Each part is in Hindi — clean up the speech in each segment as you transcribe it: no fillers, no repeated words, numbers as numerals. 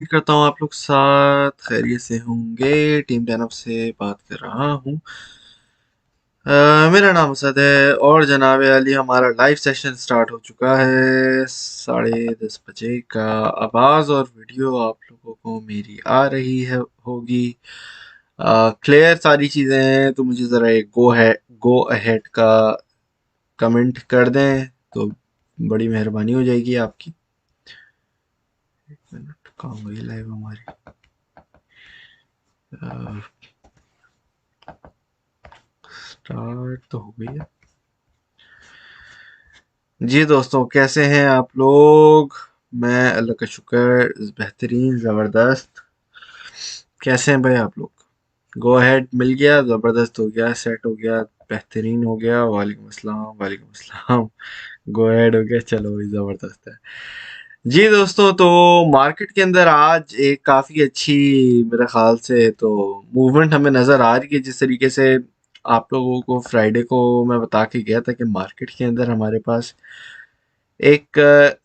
करता हूँ आप लोग साथ खैरियत से होंगे। टीम टैनअप से बात कर रहा हूँ। मेरा नाम असद है और जनाब अली हमारा लाइव सेशन स्टार्ट हो चुका है। 10:30 बजे का आवाज़ और वीडियो आप लोगों को मेरी आ रही है होगी। क्लियर सारी चीज़ें हैं तो मुझे ज़रा एक गो अहेड का कमेंट कर दें तो बड़ी मेहरबानी हो जाएगी आपकी। एक मिनट, कहाँ गई लाइव हमारी? स्टार्ट तो हो गई है जी। दोस्तों कैसे हैं आप लोग? मैं अल्लाह का शुक्र बेहतरीन ज़बरदस्त। कैसे हैं भाई आप लोग? गो अहेड मिल गया, ज़बरदस्त हो गया, सेट हो गया, बेहतरीन हो गया। वालेकुम अस्सलाम, वालेकुम अस्सलाम। गो अहेड हो गया, चलो भाई ज़बरदस्त है जी। दोस्तों तो मार्केट के अंदर आज एक काफ़ी अच्छी, मेरे ख्याल से तो मूवमेंट हमें नज़र आ रही है। जिस तरीके से आप लोगों को फ्राइडे को मैं बता के गया था कि मार्केट के अंदर हमारे पास एक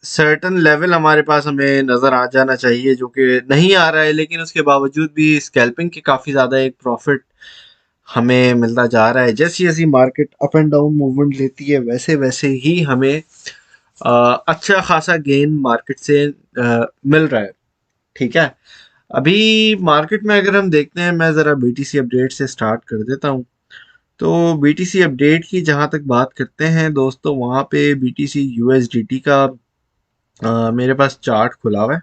सर्टेन लेवल हमारे पास हमें नज़र आ जाना चाहिए, जो कि नहीं आ रहा है। लेकिन उसके बावजूद भी स्कैल्पिंग के काफ़ी ज़्यादा एक प्रॉफिट हमें मिलता जा रहा है। जैसी जैसी market up and down movement लेती है वैसे वैसे ही हमें अच्छा खासा गेन मार्केट से मिल रहा है। ठीक है, अभी मार्केट में अगर हम देखते हैं, मैं ज़रा बीटीसी अपडेट से स्टार्ट कर देता हूँ। तो बीटीसी अपडेट की जहाँ तक बात करते हैं दोस्तों, वहाँ पे बीटीसी यूएसडीटी का मेरे पास चार्ट खुला हुआ है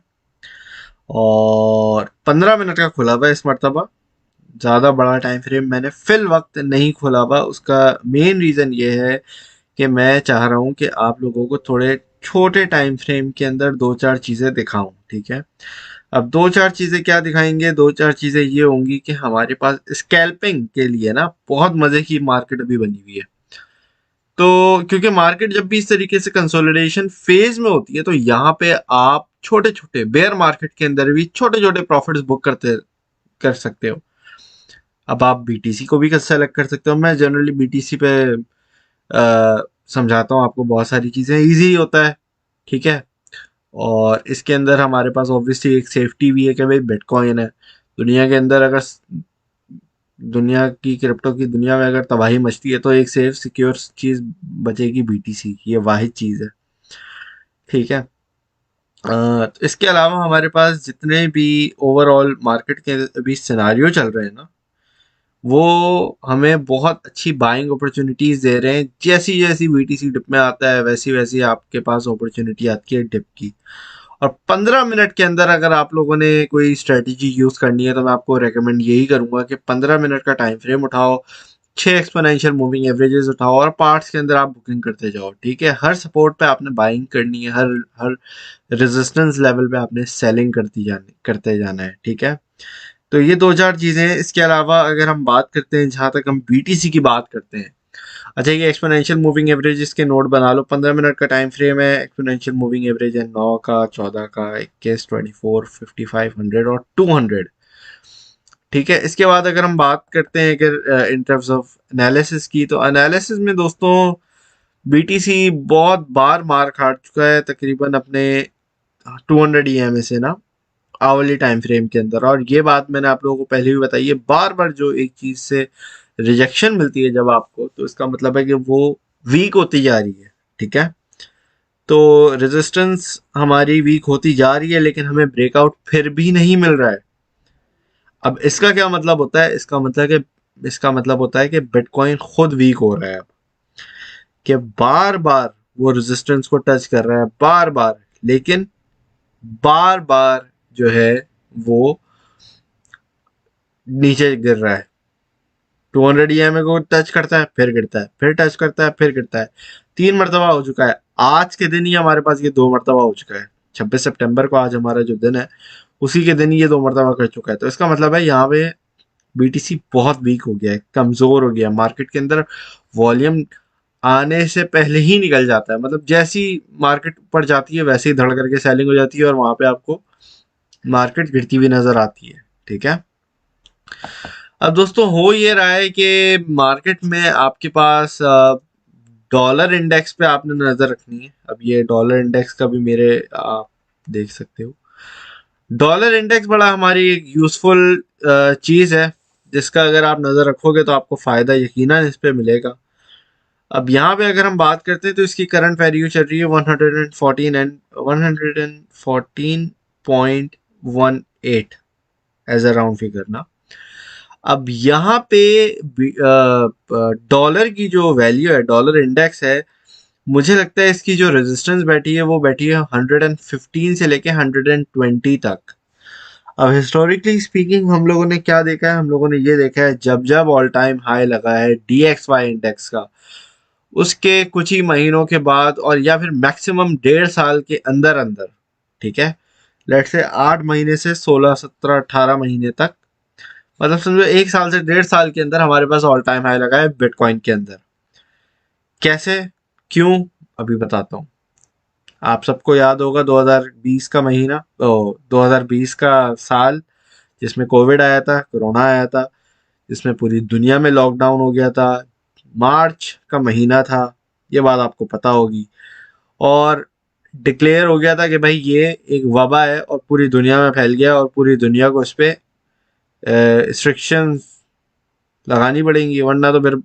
और 15 मिनट का खुला हुआ है इस मरतबा। ज़्यादा बड़ा टाइम फ्रेम मैंने फिल वक्त नहीं खोला हुआ। उसका मेन रीज़न ये है कि मैं चाह रहा हूँ कि आप लोगों को थोड़े छोटे टाइम फ्रेम के अंदर दो चार चीज़ें दिखाऊं। ठीक है, अब दो चार चीज़ें क्या दिखाएंगे? दो चार चीज़ें ये होंगी कि हमारे पास स्कैल्पिंग के लिए ना बहुत मज़े की मार्केट अभी बनी हुई है। तो क्योंकि मार्केट जब भी इस तरीके से कंसोलिडेशन फेज में होती है तो यहाँ पे आप छोटे छोटे बेयर मार्केट के अंदर भी छोटे छोटे प्रॉफिट्स बुक कर सकते हो। अब आप बीटीसी को भी सेलेक्ट कर सकते हो। मैं जनरली बीटीसी पे समझाता हूँ आपको, बहुत सारी चीज़ें इजी होता है। ठीक है, और इसके अंदर हमारे पास ऑब्वियसली एक सेफ्टी भी है कि भाई बिटकॉइन है। दुनिया के अंदर अगर दुनिया की क्रिप्टो की दुनिया में अगर तबाही मचती है तो एक सेफ सिक्योर चीज़ बचेगी बीटीसी की, ये वाहिद चीज़ है। ठीक है, तो इसके अलावा हमारे पास जितने भी ओवरऑल मार्केट के अभी सिनारियो चल रहे हैं ना, वो हमें बहुत अच्छी बाइंग अपॉर्चुनिटीज दे रहे हैं। जैसी जैसी बीटीसी डिप में आता है वैसी वैसी आपके पास अपॉर्चुनिटी आती है डिप की। और 15 मिनट के अंदर अगर आप लोगों ने कोई स्ट्रेटजी यूज करनी है तो मैं आपको रेकमेंड यही करूंगा कि 15 मिनट का टाइम फ्रेम उठाओ, 6 एक्सपोनेंशियल मूविंग एवरेजेस उठाओ और पार्ट्स के अंदर आप बुकिंग करते जाओ। ठीक है, हर सपोर्ट पे आपने बाइंग करनी है, हर हर रेजिस्टेंस लेवल पे आपने सेलिंग करते जाना है। ठीक है, तो ये दो चार चीज़ें हैं। इसके अलावा अगर हम बात करते हैं, जहाँ तक हम बीटीसी की बात करते हैं, अच्छा ये एक्सपोनेंशियल मूविंग एवरेज इसके नोट बना लो। 15 मिनट का टाइम फ्रेम है, एक्सपोनेंशियल मूविंग एवरेज है 9 का, 14 का, 21, 24, 5500 और 200। ठीक है, इसके बाद अगर हम बात करते हैं अगर इन टर्म्स ऑफ एनालिसिस की, तो एनालिसिस में दोस्तों बीटीसी बहुत बार मार खा चुका है तकरीबन अपने 200 ईएमए से ना, आवली टाइम फ्रेम के अंदर। और ये बात मैंने आप लोगों को पहले भी बताई है, बार बार जो एक चीज से रिजेक्शन मिलती है जब आपको, तो इसका मतलब है कि वो वीक होती जा रही है। ठीक है, तो रेजिस्टेंस हमारी वीक होती जा रही है लेकिन हमें ब्रेकआउट फिर भी नहीं मिल रहा है। अब इसका क्या मतलब होता है? इसका मतलब होता है कि बिटकॉइन खुद वीक हो रहा है अब, कि बार बार वो रेजिस्टेंस को टच कर रहा है, बार बार, लेकिन बार बार जो है वो नीचे गिर रहा है। 200 को टच करता है, फिर गिरता है, फिर टच करता है, फिर गिरता है। 3 मरतबा हो चुका है। आज के दिन ही हमारे पास ये 2 मरतबा हो चुका है। 26 सितंबर को आज हमारा जो दिन है, उसी के दिन ये 2 मरतबा कर चुका है। तो इसका मतलब है यहाँ पे बीटीसी बहुत वीक हो गया है, कमजोर हो गया। मार्केट के अंदर वॉल्यूम आने से पहले ही निकल जाता है। मतलब जैसी मार्केट ऊपर जाती है वैसे ही धड़ करके सेलिंग हो जाती है और वहां पे आपको मार्केट गिरती हुई नजर आती है। ठीक है, अब दोस्तों हो ये रहा है कि मार्केट में आपके पास डॉलर इंडेक्स पे आपने नज़र रखनी है। अब ये डॉलर इंडेक्स का भी मेरे आप देख सकते हो। डॉलर इंडेक्स बड़ा हमारी एक यूजफुल चीज है, जिसका अगर आप नजर रखोगे तो आपको फायदा यकीनन इस पे मिलेगा। अब यहाँ पे अगर हम बात करते हैं तो इसकी करंट वैल्यू चल रही है 114 and 114.18 as a round figure ना। अब यहाँ पे डॉलर की जो वैल्यू है, डॉलर इंडेक्स है, मुझे लगता है इसकी जो रेजिस्टेंस बैठी है वो बैठी है 115 से लेके 120 तक। अब हिस्टोरिकली स्पीकिंग हम लोगों ने क्या देखा है, हम लोगों ने ये देखा है जब जब ऑल टाइम हाई लगा है DXY इंडेक्स का, उसके कुछ ही महीनों के बाद और या फिर मैक्सिमम 1.5 साल के अंदर अंदर, ठीक है, लेट से 8 महीने से 16 17 18 महीने तक, मतलब समझो 1 साल से 1.5 साल के अंदर हमारे पास ऑल टाइम हाई लगा है बिटकॉइन के अंदर। कैसे, क्यों, अभी बताता हूँ। आप सबको याद होगा 2020 का महीना, 2020 का साल, जिसमें कोविड आया था, कोरोना आया था, जिसमें पूरी दुनिया में लॉकडाउन हो गया था। मार्च का महीना था, ये बात आपको पता होगी। और डिक्लेयर हो गया था कि भाई ये एक वबा है और पूरी दुनिया में फैल गया और पूरी दुनिया को इस पे रिस्ट्रिक्शंस लगानी पड़ेंगी, वरना तो फिर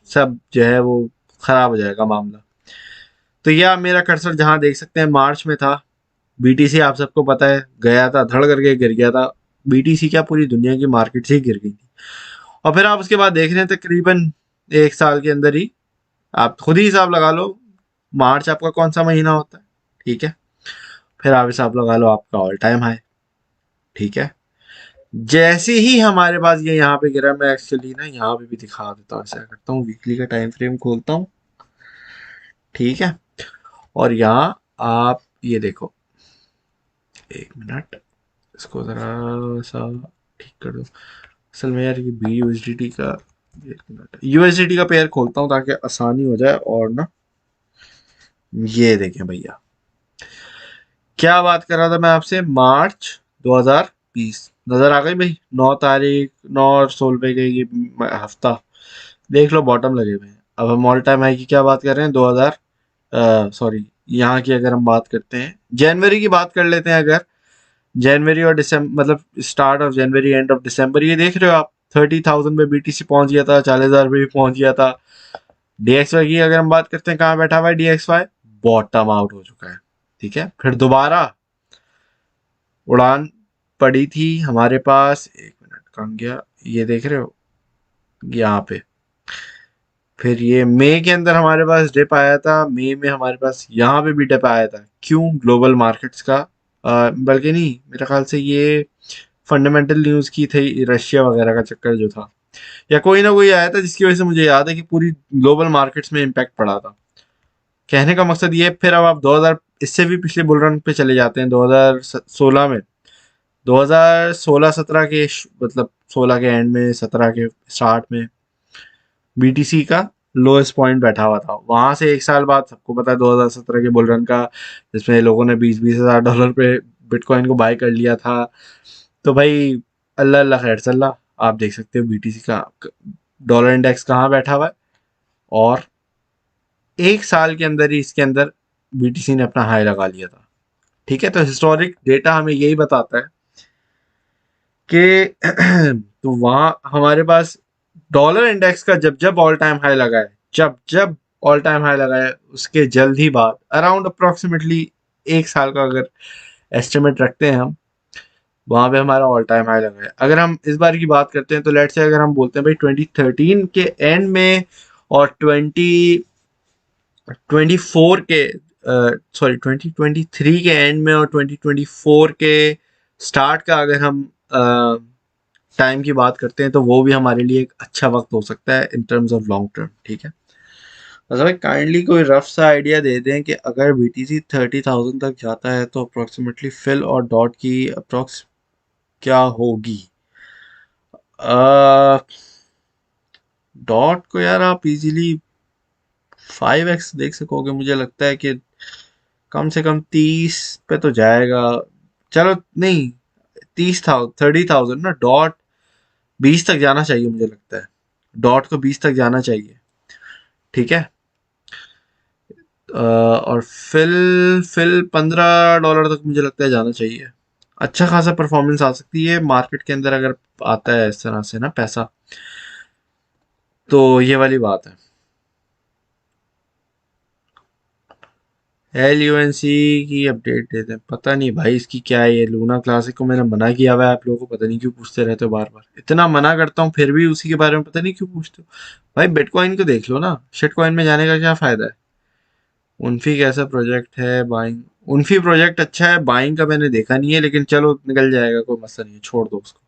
सब जो है वो खराब हो जाएगा मामला। तो यह मेरा कर्सर जहां देख सकते हैं मार्च में था। BTC आप सबको पता है गया था, धड़ करके गिर गया था। BTC क्या, पूरी दुनिया की मार्केट से ही गिर गई थी। और फिर आप उसके बाद देख रहे हैं तकरीबन 1 साल के अंदर ही, आप खुद ही हिसाब लगा लो, मार्च आपका कौन सा महीना होता है, ठीक है, फिर आप हिसाब लगा लो आपका ऑल टाइम हाई, ठीक है। जैसे ही हमारे पास ये यहाँ पे गिरा, मैं एक्चुअली ना यहाँ पे भी दिखा देता हूँ, ऐसा करता हूँ, वीकली का टाइम फ्रेम खोलता हूँ, ठीक है। और यहाँ आप ये देखो, 1 मिनट, इसको जरा सा ठीक कर दो। असल में यार ये BUSDT का, 1 मिनट, USDT का पेयर खोलता हूँ ताकि आसानी हो जाए। और ना ये देखें भैया, क्या बात कर रहा था मैं आपसे, मार्च 2020 नजर आ गई भाई, 9 तारीख, 9 और 16 के ये हफ्ता, देख लो बॉटम लगे हुए हैं। अब हम ऑल टाइम हाई की क्या बात कर रहे हैं, 2000, सॉरी, यहाँ की अगर हम बात करते हैं, जनवरी की बात कर लेते हैं अगर, जनवरी और दिसंबर, मतलब start of January end of December, ये देख रहे हो आप, 30,000 पे BTC पहुंच गया था, 40,000 पे भी पहुंच गया था। DXY की अगर हम बात करते हैं, कहाँ बैठा हुआ है DXY, बॉटम आउट हो चुका है, ठीक है। फिर दोबारा उड़ान पड़ी थी हमारे पास, 1 मिनट, कहाँ गया, ये देख रहे हो यहाँ पे। फिर ये मई के अंदर हमारे पास डिप आया था, मई में हमारे पास यहाँ पे भी डिप आया था। क्यों, ग्लोबल मार्केट्स का, बल्कि नहीं, मेरे ख्याल से ये फंडामेंटल न्यूज़ की थी, रशिया वगैरह का चक्कर जो था, या कोई ना कोई आया था जिसकी वजह से मुझे याद है कि पूरी ग्लोबल मार्केट्स में इम्पैक्ट पड़ा था। कहने का मकसद ये, फिर अब आप 2000, इससे भी पिछले बुल रन पे चले जाते हैं 2016 में, 2016-17 के मतलब 16 के एंड में, 17 के स्टार्ट में BTC का लोएस्ट पॉइंट बैठा हुआ था। वहां से 1 साल बाद, सबको पता है 2017 के बुल रन का, जिसमें लोगों ने 20-20 हज़ार डॉलर पे बिटकॉइन को बाय कर लिया था। तो भाई अल्लाह अल्लाह खैर सल्ला, आप देख सकते हो BTC का डॉलर इंडेक्स कहाँ बैठा हुआ है। और 1 साल के अंदर ही इसके अंदर BTC ने अपना हाई लगा लिया था, ठीक है। तो हिस्टोरिक डेटा हमें यही बताता है कि तो वहाँ हमारे पास डॉलर इंडेक्स का जब जब ऑल टाइम हाई लगा है, जब जब ऑल टाइम हाई लगा है, उसके जल्द ही बाद अराउंड अप्रोक्सीमेटली 1 साल का अगर एस्टिमेट रखते हैं हम, वहां पे हमारा ऑल टाइम हाई लगा है। अगर हम इस बार की बात करते हैं तो लेट से अगर हम बोलते हैं भाई 2013 के एंड में और 2024 के, सॉरी 2023 के एंड में और 2024 के स्टार्ट का अगर हम टाइम की बात करते हैं, तो वो भी हमारे लिए एक अच्छा वक्त हो सकता है इन टर्म्स ऑफ लॉन्ग टर्म, ठीक है। बस भाई काइंडली कोई रफ सा आइडिया दे दें कि अगर BTC 30,000 तक जाता है तो अप्रोक्सीमेटली फिल और डॉट की अप्रोक्स क्या होगी। डॉट को यार आप इजीली 5x देख सकोगे, मुझे लगता है कि कम से कम 30 पे तो जाएगा। चलो नहीं, 30,000 ना, डॉट 20 तक जाना चाहिए मुझे लगता है, डॉट को 20 तक जाना चाहिए, ठीक है। और फिल फिल $15 तक मुझे लगता है जाना चाहिए। अच्छा खासा परफॉर्मेंस आ सकती है मार्केट के अंदर अगर आता है इस तरह से ना पैसा। तो ये वाली बात है। LUNC की अपडेट देते हैं, पता नहीं भाई इसकी क्या है। ये लूना क्लासिक को मैंने मना किया हुआ है, आप लोगों को पता नहीं क्यों पूछते रहते हो बार बार। इतना मना करता हूँ फिर भी उसी के बारे में पता नहीं क्यों पूछते हो। भाई बिटकॉइन को देख लो ना, शिट कॉइन में जाने का क्या फायदा है। उन्फी कैसा प्रोजेक्ट है बाइंग? उन्फी प्रोजेक्ट अच्छा है, बाइंग का मैंने देखा नहीं है, लेकिन चलो निकल जाएगा, कोई मसला नहीं है, छोड़ दो उसको।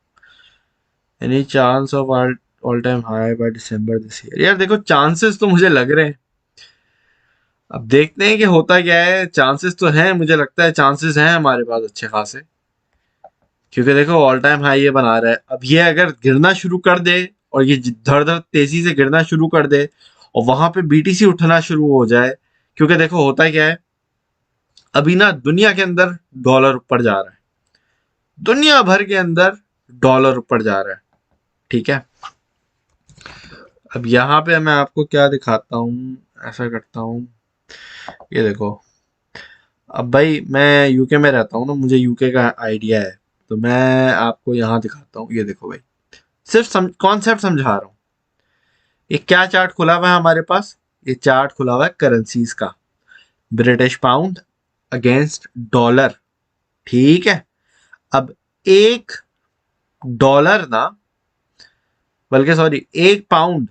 Any chance of all time high by December this year? यार देखो, चांसेस तो मुझे लग रहे हैं, अब देखते हैं कि होता क्या है। चांसेस तो हैं, मुझे लगता है चांसेस हैं हमारे पास अच्छे खासे, क्योंकि देखो ऑल टाइम हाई ये बना रहा है। अब ये अगर गिरना शुरू कर दे, और ये धड़ धड़ तेजी से गिरना शुरू कर दे, और वहां पे BTC उठना शुरू हो जाए, क्योंकि देखो होता क्या है, अभी ना दुनिया के अंदर डॉलर ऊपर जा रहा है, दुनिया भर के अंदर डॉलर ऊपर जा रहा है, ठीक है। अब यहाँ पे मैं आपको क्या दिखाता हूँ, ऐसा करता हूँ, ये देखो। अब भाई मैं यूके में रहता हूँ ना, मुझे यूके का आइडिया है, तो मैं आपको यहाँ दिखाता हूँ। ये देखो भाई, सिर्फ कॉन्सेप्ट समझा रहा हूँ। ये क्या चार्ट खुला हुआ है हमारे पास? ये चार्ट खुला हुआ है करेंसीज का, ब्रिटिश पाउंड अगेंस्ट डॉलर, ठीक है। अब एक डॉलर ना, बल्कि सॉरी, एक पाउंड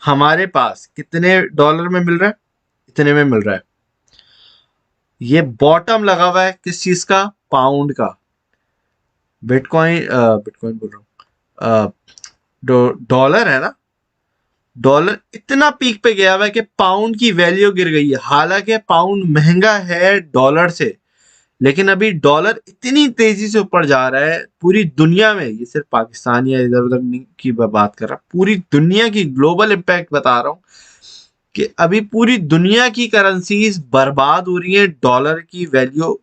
हमारे पास कितने डॉलर में मिल रहा है? इतने में मिल रहा है। ये बॉटम लगा हुआ है किस चीज का? पाउंड का। बिटकॉइन बिटकॉइन बोल रहा हूँ, डॉलर है ना, डॉलर इतना पीक पे गया हुआ है कि पाउंड की वैल्यू गिर गई है। हालांकि पाउंड महंगा है डॉलर से, लेकिन अभी डॉलर इतनी तेजी से ऊपर जा रहा है पूरी दुनिया में। ये सिर्फ पाकिस्तान या इधर उधर की बात कर रहा, पूरी दुनिया की ग्लोबल इम्पैक्ट बता रहा हूँ, कि अभी पूरी दुनिया की करेंसीज बर्बाद हो रही है। डॉलर की वैल्यू,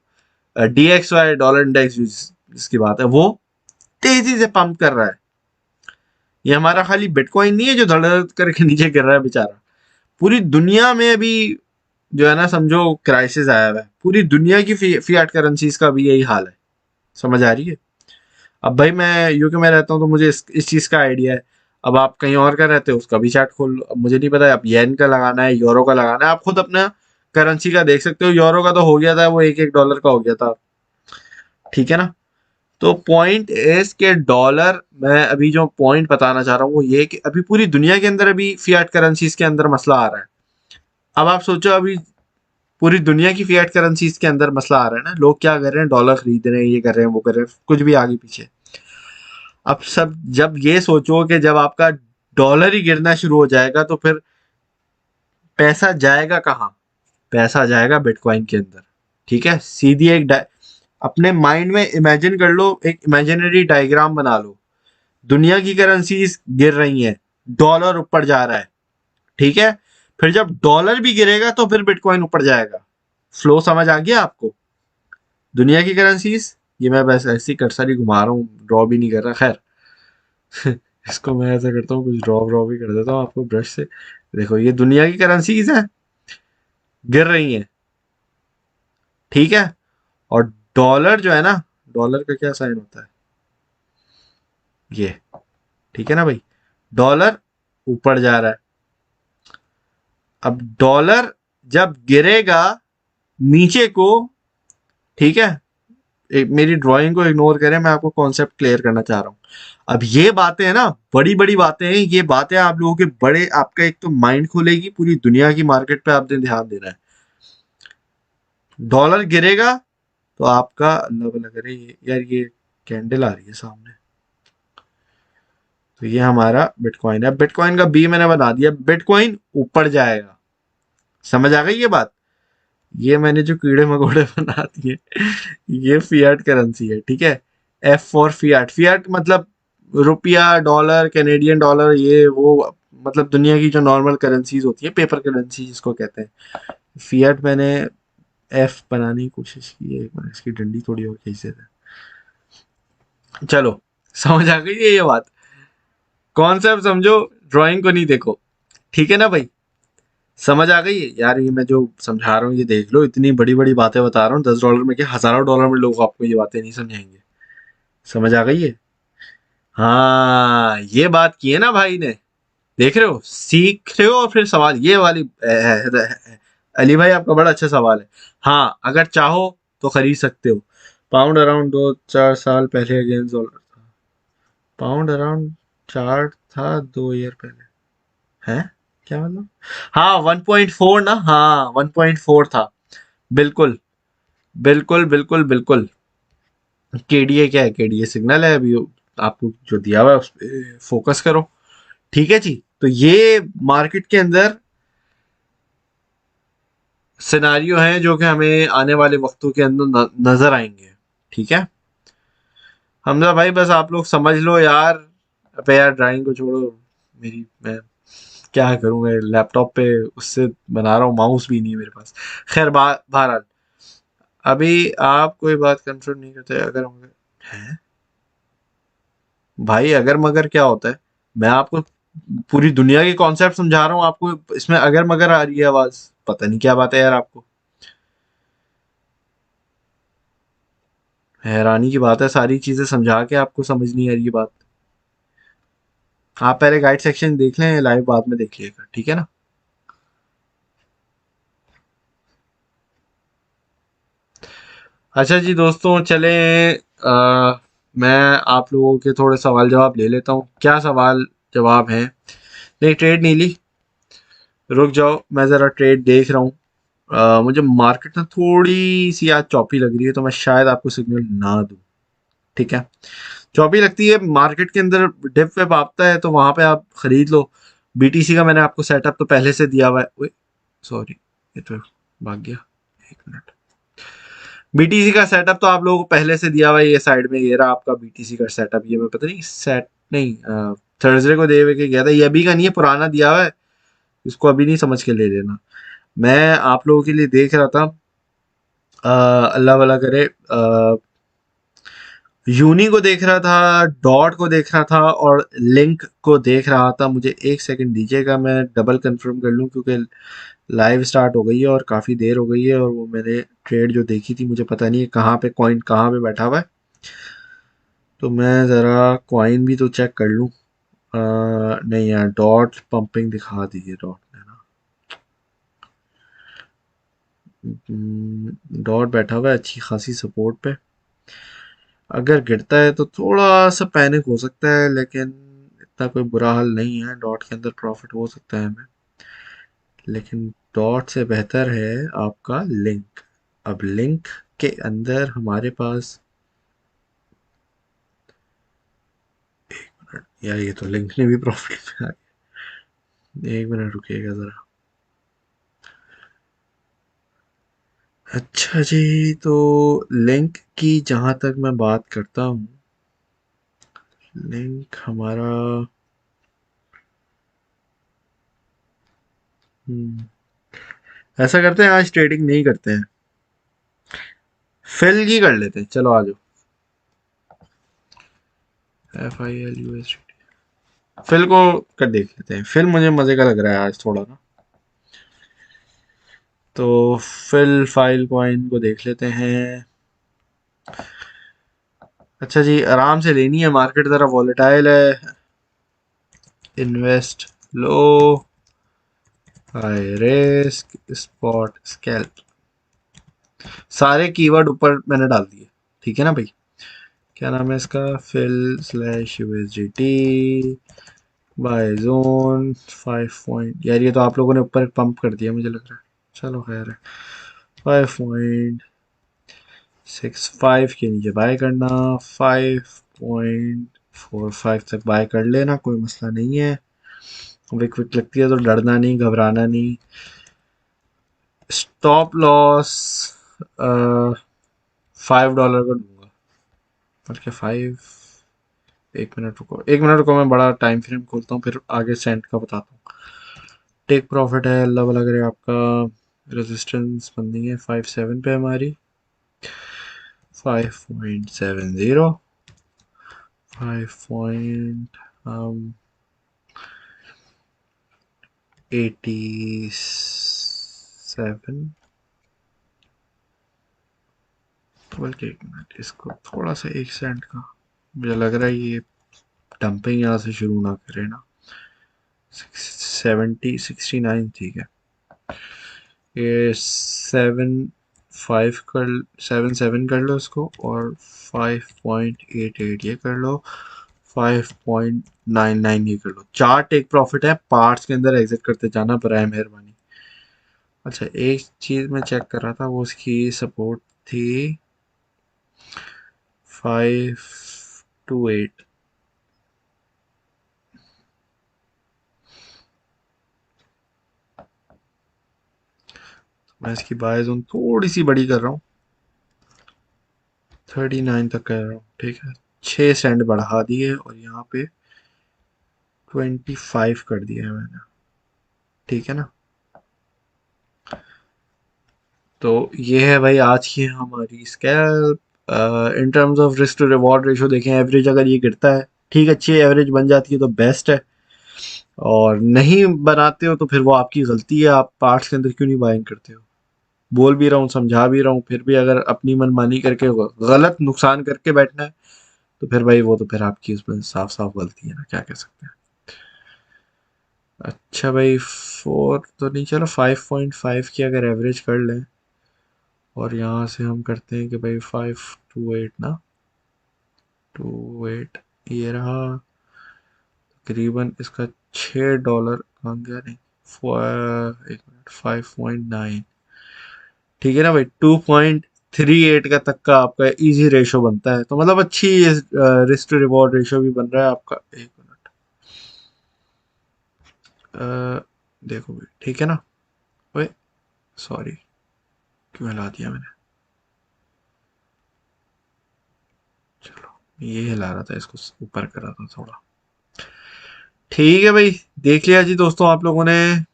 DXY डॉलर इंडेक्स जिसकी बात है, वो तेजी से पंप कर रहा है। ये हमारा खाली बिटकॉइन नहीं है जो धड़ धड़ करके नीचे गिर रहा है बेचारा, पूरी दुनिया में अभी जो है ना, समझो क्राइसिस आया हुआ है। पूरी दुनिया की फियाट करेंसीज का भी यही हाल है, समझ आ रही है। अब भाई मैं यूके में रहता हूँ तो मुझे इस चीज का आइडिया है। अब आप कहीं और का रहते हो, उसका भी चार्ट खोल लो। अब मुझे नहीं पता आप येन का लगाना है, यूरो का लगाना है, आप खुद अपना करेंसी का देख सकते हो। यूरो का तो हो गया था, वो एक एक डॉलर का हो गया था, ठीक है ना। तो पॉइंट इज के डॉलर, मैं अभी जो पॉइंट बताना चाह रहा हूँ वो ये कि अभी पूरी दुनिया के अंदर अभी फियाट करेंसीज के अंदर मसला आ रहा है। अब आप सोचो, अभी पूरी दुनिया की फियाट करेंसीज के अंदर मसला आ रहा है ना, लोग क्या कर रहे हैं, डॉलर खरीद रहे हैं, ये कर रहे हैं, वो कर रहे हैं, कुछ भी आगे पीछे। अब सब जब ये सोचो कि जब आपका डॉलर ही गिरना शुरू हो जाएगा, तो फिर पैसा जाएगा कहाँ? पैसा जाएगा बिटकॉइन के अंदर, ठीक है। सीधी अपने माइंड में इमेजिन कर लो, एक इमेजिनरी डायग्राम बना लो। दुनिया की करेंसीज गिर रही हैं, डॉलर ऊपर जा रहा है, ठीक है। फिर जब डॉलर भी गिरेगा तो फिर बिटकॉइन ऊपर जाएगा। फ्लो समझ आ गया आपको? दुनिया की करेंसीज, ये मैं बस ऐसी कर्सर ही घुमा रहा हूँ, ड्रॉ भी नहीं कर रहा, खैर। इसको मैं ऐसा करता हूँ, कुछ ड्रॉ ड्रॉ भी कर देता हूँ आपको ब्रश से। देखो ये दुनिया की करेंसीज है, गिर रही हैं, ठीक है। और डॉलर जो है ना, डॉलर का क्या साइन होता है? ये, ठीक है ना भाई, डॉलर ऊपर जा रहा है। अब डॉलर जब गिरेगा नीचे को, ठीक है, एक मेरी ड्राइंग को इग्नोर करें, मैं आपको कॉन्सेप्ट क्लियर करना चाह रहा हूं। अब ये बातें हैं ना, बड़ी बड़ी बातें हैं, ये बातें आप लोगों के बड़े, आपका एक तो माइंड खोलेगी, पूरी दुनिया की मार्केट पे आपने ध्यान देना है। डॉलर गिरेगा तो आपका, अल्लाह भला करे, यार ये कैंडल आ रही है सामने, तो ये हमारा बिटकॉइन है। बिटकॉइन का बी मैंने बना दिया, बिटकॉइन ऊपर जाएगा। समझ आ गई ये बात? ये मैंने जो कीड़े मकोड़े बना दिए, ये फियाट करेंसी है, ठीक है। F फॉर फियाट, फियाट मतलब रुपया, डॉलर, कैनेडियन डॉलर, ये वो, मतलब दुनिया की जो नॉर्मल करेंसीज होती है, पेपर करेंसी जिसको कहते हैं। फियाट मैंने F बनाने की कोशिश की है, एक बार इसकी डंडी थोड़ी और खींच देते हैं। चलो, समझ आ गई है ये बात? कॉन्सेप्ट समझो, ड्राइंग को नहीं देखो, ठीक है ना भाई। समझ आ गई है यार? ये मैं जो समझा रहा हूँ ये देख लो, इतनी बड़ी बड़ी बातें बता रहा हूँ, $10 में क्या, हजारों डॉलर में लोग आपको ये बातें नहीं समझाएंगे। समझ आ गई है? हाँ, ये बात की है ना भाई ने। देख रहे हो, सीख रहे हो। और फिर सवाल ये वाली अली भाई, आपका बड़ा अच्छा सवाल है। हाँ, अगर चाहो तो खरीद सकते हो। पाउंड अराउंड 2-4 साल पहले अगेंस्ट डॉलर था। पाउंड अराउंड 4 था 2 ईयर पहले। है? क्या मतलब? हाँ, 1.4 ना, हाँ 1.4 था। बिल्कुल बिल्कुल बिल्कुल बिल्कुल। केडीए क्या है? केडीए सिग्नल है अभी। आपको जो दिया हुआ है उस पर फोकस करो। ठीक है जी। तो ये मार्केट के अंदर सिनारियो हैं जो कि हमें आने वाले वक्तों के अंदर नजर आएंगे। ठीक है हमजा भाई, बस आप लोग समझ लो यार। अबे यार, ड्राइंग को छोड़ो। मैं क्या करूं? मैं लैपटॉप पे उससे बना रहा हूँ, माउस भी नहीं है मेरे पास। खैर, बहरहाल, अभी आप कोई बात कंफर्म नहीं करते। अगर मगर है भाई, अगर मगर क्या होता है? मैं आपको पूरी दुनिया की कॉन्सेप्ट समझा रहा हूँ, आपको इसमें अगर मगर आ रही है आवाज। पता नहीं क्या बात है यार आपको। हैरानी की बात है, सारी चीजें समझा के आपको समझ नहीं आ रही है बात। आप पहले गाइड सेक्शन देख लें, लाइव बाद में देखिएगा, ठीक है ना? अच्छा जी दोस्तों, चले। मैं आप लोगों के थोड़े सवाल जवाब ले लेता हूँ। क्या सवाल जवाब हैं? नहीं, ट्रेड नहीं ली। रुक जाओ, मैं ज़रा ट्रेड देख रहा हूँ। मुझे मार्केट ना थोड़ी सी आज चौपी लग रही है, तो मैं शायद आपको सिग्नल ना दूँ। ठीक है, चौपी लगती है मार्केट के अंदर। डिप वेप आता है तो वहां पे आप खरीद लो। बीटीसी का मैंने आपको सेटअप तो पहले से दिया हुआ है। सॉरी, ये तो भाग गया। एक मिनट। बीटीसी का सेटअप तो आप लोगों को पहले से दिया हुआ है। ये साइड में ये रहा आपका बीटीसी का सेटअप। ये मैं पता नहीं सेट नहीं, थर्सडे को दे हुए के गया था। ये अभी का नहीं है, पुराना दिया हुआ है। इसको अभी नहीं समझ के ले लेना। मैं आप लोगों के लिए देख रहा था। अल्लाह वाला करे। यूनी को देख रहा था, डॉट को देख रहा था, और लिंक को देख रहा था। मुझे एक सेकंड दीजिएगा, मैं डबल कंफर्म कर लूँ, क्योंकि लाइव स्टार्ट हो गई है और काफ़ी देर हो गई है। और वो मैंने ट्रेड जो देखी थी, मुझे पता नहीं है कहाँ पे कॉइन कहाँ पे बैठा हुआ है। तो मैं ज़रा कॉइन भी तो चेक कर लूँ। नहीं यार, डॉट पंपिंग दिखा दीजिए। डॉट ने ना, डॉट बैठा हुआ है अच्छी खासी सपोर्ट पे। अगर गिरता है तो थोड़ा सा पैनिक हो सकता है, लेकिन इतना कोई बुरा हाल नहीं है। डॉट के अंदर प्रॉफिट हो सकता है हमें, लेकिन डॉट से बेहतर है आपका लिंक। अब लिंक के अंदर हमारे पास, यार ये तो लिंक ने भी प्रॉफिट में आ गया। एक मिनट रुकिएगा ज़रा। अच्छा जी, तो लिंक की जहाँ तक मैं बात करता हूँ, लिंक हमारा, हम्म, ऐसा करते हैं, आज ट्रेडिंग नहीं करते हैं, फिल की कर लेते हैं। चलो आ जाओ। FIL USD फिल को कर देख लेते हैं। फिल मुझे मज़े का लग रहा है आज थोड़ा ना। तो फिल फाइल कॉइन को देख लेते हैं। अच्छा जी, आराम से लेनी है, मार्केट ज़रा वॉलेटाइल है। इन्वेस्ट लो, हाई रिस्क, स्पॉट, स्कैल्प, सारे कीवर्ड ऊपर मैंने डाल दिए। ठीक है ना भाई? क्या नाम है इसका? Fill slash USDT buy zone 5 point. यार ये तो आप लोगों ने ऊपर पंप कर दिया मुझे लग रहा है। चलो खैर है। 5.65 के नीचे बाय करना। 5.45 तक बाय कर लेना, कोई मसला नहीं है। विक विक लगती है तो डरना नहीं, घबराना नहीं। स्टॉप लॉस $5 का दूंगा। पर क्या 5? एक मिनट रुको, एक मिनट रुको, मैं बड़ा टाइम फ्रेम खोलता हूँ, फिर आगे सेंट का बताता हूँ। टेक प्रॉफिट है, अल्लाह भला करे आपका। रेजिस्टेंस बननी है 5.7 पे हमारी। 5.70, 5.87। बल्कि एक मिनट, इसको थोड़ा सा 1 सेंट का मुझे लग रहा है ये डंपिंग यहाँ से शुरू ना करे ना। 69, ठीक है। ये 7 कर लो इसको, और 5.88 ये कर लो, 5.99 ये कर लो। 4 टेक प्रॉफिट है, पार्ट्स के अंदर एग्जिट करते जाना, बराए मेहरबानी। अच्छा, एक चीज मैं चेक कर रहा था, वो उसकी सपोर्ट थी 5 to 8। मैं इसकी बाय जोन थोड़ी सी बड़ी कर रहा हूँ, 39 तक कर रहा हूँ, ठीक है। 6 सेंट बढ़ा दिए और यहाँ पे 25 कर दिया है मैंने, ठीक है ना। तो ये है भाई आज की हमारी scalp. In terms of risk to reward ratio देखें, एवरेज अगर ये गिरता है, ठीक, अच्छी एवरेज बन जाती है तो बेस्ट है, और नहीं बनाते हो तो फिर वो आपकी गलती है, आप पार्ट्स के अंदर क्यों नहीं बाइंग करते हो। बोल भी रहा हूँ, समझा भी रहा हूँ, फिर भी अगर अपनी मनमानी करके गलत नुकसान करके बैठना है तो फिर भाई वो तो फिर आपकी उसमें साफ साफ गलती है ना, क्या कह सकते हैं। अच्छा भाई, 4 तो नहीं, चलो 5.5 की अगर एवरेज कर लें, और यहाँ से हम करते हैं कि भाई 5 to 8 ना, 2 8 ये रहा, तकरीबन इसका $6 कहाँ गया, नहीं, एक मिनट, 5.9, ठीक है ना भाई। 2.38 का तक का आपका इजी रेशो बनता है, तो मतलब अच्छी रिस्क टू रिवॉर्ड रेशो भी बन रहा है आपका। एक मिनट, देखो भाई, ठीक है ना। ओए सॉरी, क्यों हिला दिया मैंने, चलो ये हिला रहा था, इसको ऊपर कर रहा था थोड़ा। ठीक है भाई, देख लिया जी दोस्तों आप लोगों ने,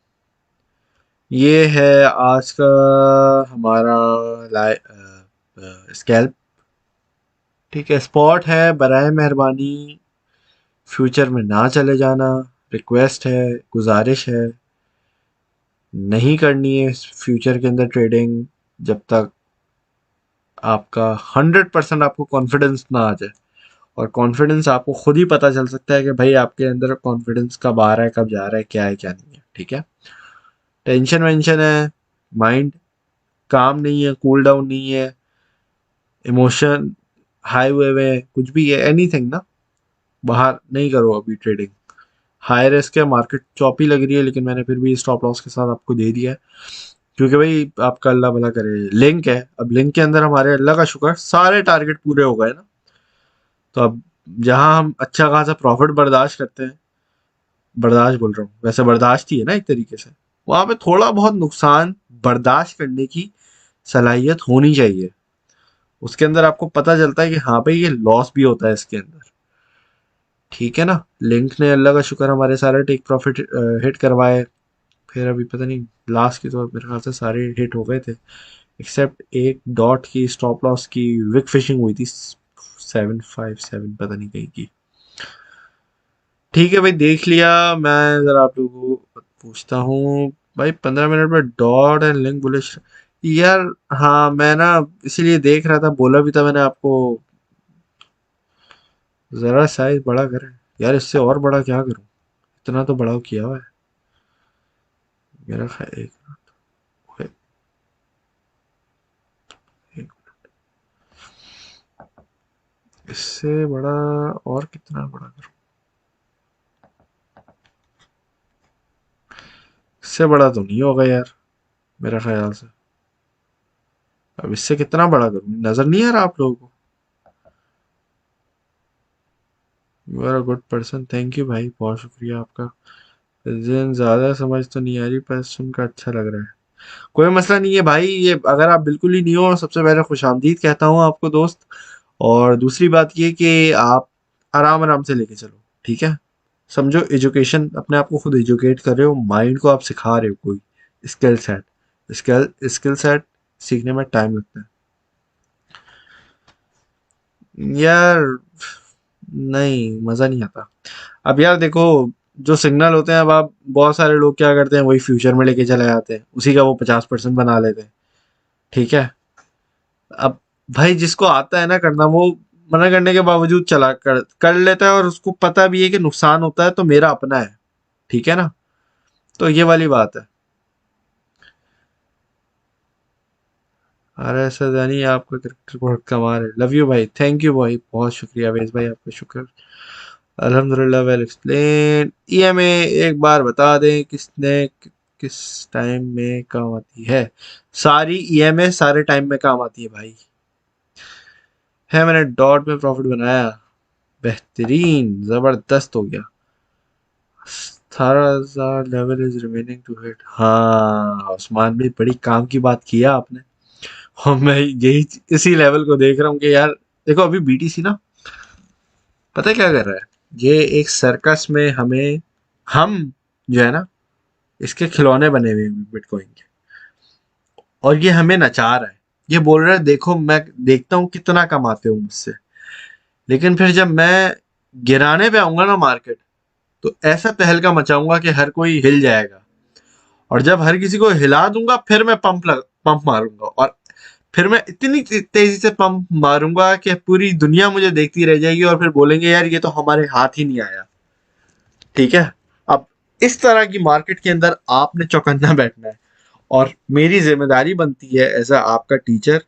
ये है आज का हमारा स्कैल्प, ठीक है। स्पॉट है, बराए मेहरबानी फ्यूचर में ना चले जाना, रिक्वेस्ट है, गुजारिश है, नहीं करनी है फ्यूचर के अंदर ट्रेडिंग जब तक आपका 100% आपको कॉन्फिडेंस ना आ जाए। और कॉन्फिडेंस आपको खुद ही पता चल सकता है कि भाई आपके अंदर कॉन्फिडेंस कब आ रहा है, कब जा रहा है, क्या है क्या नहीं है, ठीक है। टेंशन वेंशन है, माइंड काम नहीं है, कूल डाउन नहीं है, इमोशन हाई हुए हुए हैं, कुछ भी है, एनीथिंग ना, बाहर नहीं करो अभी ट्रेडिंग। हाई रिस्क है, मार्केट चौपी लग रही है, लेकिन मैंने फिर भी स्टॉप लॉस के साथ आपको दे दिया है, क्योंकि भाई आपका अल्लाह भला करे। लिंक है, अब लिंक के अंदर हमारे अल्लाह का शुक्र सारे टारगेट पूरे हो गए ना, तो अब जहां हम अच्छा खासा प्रॉफिट बर्दाश्त करते हैं, बर्दाश्त बोल रहा हूँ, वैसे बर्दाश्त ही है ना एक तरीके से, वहां पे थोड़ा बहुत नुकसान बर्दाश्त करने की सलाहियत होनी चाहिए। उसके अंदर आपको पता चलता है कि हाँ भाई ये लॉस भी होता है इसके अंदर, ठीक है ना। लिंक ने अल्लाह का शुक्र हमारे सारे टेक प्रॉफिट हिट करवाए, फिर अभी पता नहीं लास्ट की तो मेरे ख्याल से सारे हिट हो गए थे, एक्सेप्ट एक डॉट की स्टॉप लॉस की विक फिशिंग हुई थी 757 पता नहीं कहीं की। ठीक है भाई, देख लिया। मैं जरा आप लोगों को पूछता हूँ भाई, 15 मिनट में डॉट एंड लिंक बुलिश, यार हाँ मैं ना इसीलिए देख रहा था, बोला भी था मैंने आपको, जरा साइज बड़ा करें यार, इससे और बड़ा क्या करूं, इतना तो बड़ा किया हुआ है मेरा ख्याल। एक, एक, इससे बड़ा, और कितना बड़ा करूं, इससे बड़ा तो नहीं होगा यार मेरा ख्याल से। अब इससे कितना बड़ा करूं, नजर नहीं आ रहा आप लोगों को। You are a good person, thank you भाई, बहुत शुक्रिया आपका। ज्यादा समझ तो नहीं आ रही, पर सुनकर अच्छा लग रहा है। कोई मसला नहीं है भाई, ये अगर आप बिल्कुल ही नहीं हो, सबसे पहले खुशामदीद कहता हूँ आपको दोस्त। और दूसरी बात ये कि आप आराम आराम से लेके चलो, ठीक है। समझो एजुकेशन, अपने आप को खुद एजुकेट कर रहे हो, माइंड को आप सिखा रहे हो कोई स्किल सेट, स्किल सेट सीखने में टाइम लगता है यार, नहीं मज़ा नहीं आता। अब यार देखो, जो सिग्नल होते हैं, अब आप बहुत सारे लोग क्या करते हैं, वही फ्यूचर में लेके चले जाते हैं, उसी का वो 50% बना लेते हैं, ठीक है। अब भाई जिसको आता है ना करना, वो मना करने के बावजूद चला कर लेता है और उसको पता भी है कि नुकसान होता है तो मेरा अपना है, ठीक है ना। तो ये वाली बात है। अरे सदानी आपका क्रिकेटर बहुत कमाल है, लव यू भाई, थैंक यू भाई, बहुत शुक्रिया अवेश भाई, आपका शुक्र। अल्हम्दुलिल्लाह वेल एक्सप्लेन। ईएमए एक बार बता दें किसने किस टाइम में काम आती है? सारी ईएमए सारे टाइम में काम आती है भाई। है, मैंने डॉट में प्रॉफिट बनाया, बेहतरीन, जबरदस्त हो गया। 18,000 level is remaining to hit. हाँ उस्मान भाई, बड़ी काम की बात किया आपने। और मैं यही इसी लेवल को देख रहा हूँ कि यार देखो अभी बीटीसी ना, पता है क्या कर रहा है, ये एक सर्कस में हमें, हम जो है ना इसके खिलौने बने हुए हैं बिटकॉइन के, और ये हमें नचा रहा है। ये बोल रहा है देखो मैं देखता हूँ कितना कमाते हो मुझसे, लेकिन फिर जब मैं गिराने पे आऊंगा ना मार्केट, तो ऐसा तहलका मचाऊंगा कि हर कोई हिल जाएगा, और जब हर किसी को हिला दूंगा फिर मैं पंप मारूंगा, और फिर मैं इतनी तेजी से पंप मारूंगा कि पूरी दुनिया मुझे देखती रह जाएगी और फिर बोलेंगे यार ये तो हमारे हाथ ही नहीं आया, ठीक है। अब इस तरह की मार्केट के अंदर आपने चौकन्ना बैठना है, और मेरी जिम्मेदारी बनती है एज अ आपका teacher,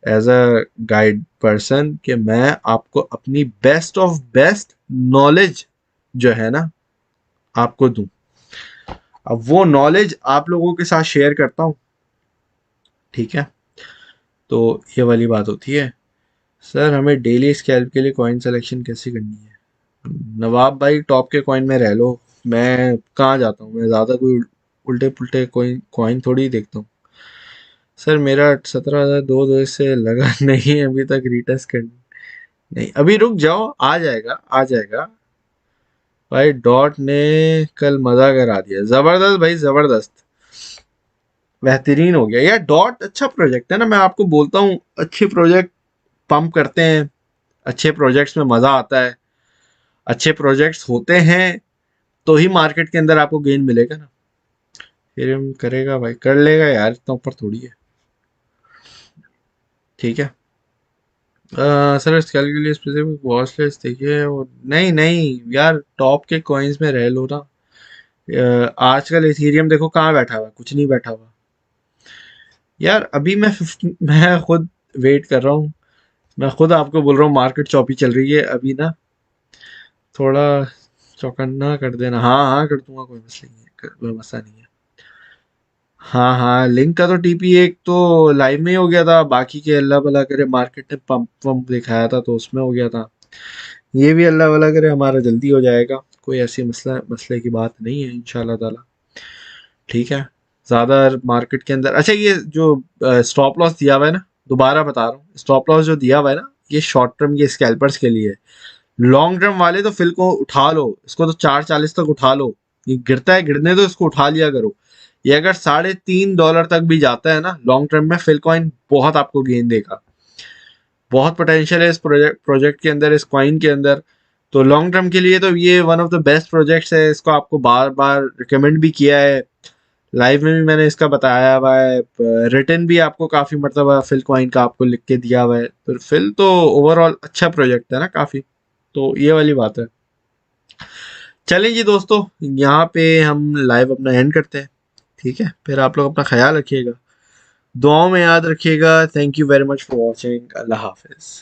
as a guide person, कि मैं आपको अपनी बेस्ट ऑफ बेस्ट नॉलेज जो है ना आपको दूं। अब वो नॉलेज आप लोगों के साथ शेयर करता हूँ, ठीक है। तो ये वाली बात होती है। सर हमें डेली स्कैल्प के लिए कॉइन सिलेक्शन कैसे करनी है? नवाब भाई टॉप के कॉइन में रह लो, मैं कहाँ जाता हूँ, मैं ज़्यादा कोई उल्टे पुल्टे कॉइन कॉइन थोड़ी देखता हूँ। सर मेरा 17,002 से लगा नहीं अभी तक रीटेस्ट करनी। नहीं अभी रुक जाओ, आ जाएगा आ जाएगा। भाई डॉट ने कल मजा करा दिया, जबरदस्त भाई जबरदस्त, बेहतरीन हो गया यार। डॉट अच्छा प्रोजेक्ट है ना, मैं आपको बोलता हूँ अच्छे प्रोजेक्ट पंप करते हैं, अच्छे प्रोजेक्ट्स में मजा आता है, अच्छे प्रोजेक्ट्स होते हैं तो ही मार्केट के अंदर आपको गेन मिलेगा ना। फिर हम करेगा भाई, कर लेगा यार, इतना ऊपर थोड़ी है, ठीक है। सर इस कल के लिए स्पेसिफिक वॉच लिस्ट देखिए, और नहीं नहीं यार टॉप के कॉइन्स में रह लो ना। आजकल इथीरियम देखो कहाँ बैठा हुआ है, कुछ नहीं बैठा हुआ यार। अभी मैं खुद वेट कर रहा हूँ, मैं खुद आपको बोल रहा हूँ मार्केट चौपी चल रही है अभी ना, थोड़ा चौकन्ना कर देना। हाँ हाँ कर दूंगा, कोई मसला नहीं है, कोई मसला नहीं है। हाँ हाँ लिंक का तो टीपी एक तो लाइव में ही हो गया था, बाकी के अल्लाह भला करे मार्केट ने पंप पंप दिखाया था तो उसमें हो गया था। ये भी अल्लाह भला करे हमारा जल्दी हो जाएगा, कोई ऐसी मसले की बात नहीं है इंशाल्लाह ताला, ठीक है। ज़्यादा मार्केट के अंदर, अच्छा ये जो स्टॉप लॉस दिया हुआ है ना, दोबारा बता रहा हूँ, स्टॉप लॉस जो दिया हुआ है ना ये शॉर्ट टर्म के स्कैल्पर्स के लिए है। लॉन्ग टर्म वाले तो फिल को उठा लो, इसको तो 440 तक उठा लो, ये गिरता है गिरने दो, इसको उठा लिया करो। ये अगर $3.5 तक भी जाता है ना लॉन्ग टर्म में, फिल कॉइन बहुत आपको गेन देगा, बहुत पोटेंशियल है इस प्रोजेक्ट के अंदर, इस कॉइन के अंदर। तो लॉन्ग टर्म के लिए तो ये one of the best projects है, इसको आपको बार बार रिकमेंड भी किया है, लाइव में भी मैंने इसका बताया हुआ है, रिटर्न भी आपको काफ़ी मरतबा फिल कॉइन का आपको लिख के दिया हुआ है। तो फिल तो ओवरऑल अच्छा प्रोजेक्ट है ना काफ़ी, तो ये वाली बात है। चलें जी दोस्तों, यहाँ पे हम लाइव अपना एंड करते हैं, ठीक है। फिर आप लोग अपना ख्याल रखिएगा, दुआओं में याद रखिएगा। Thank you very much for watching, अल्लाह हाफिज़।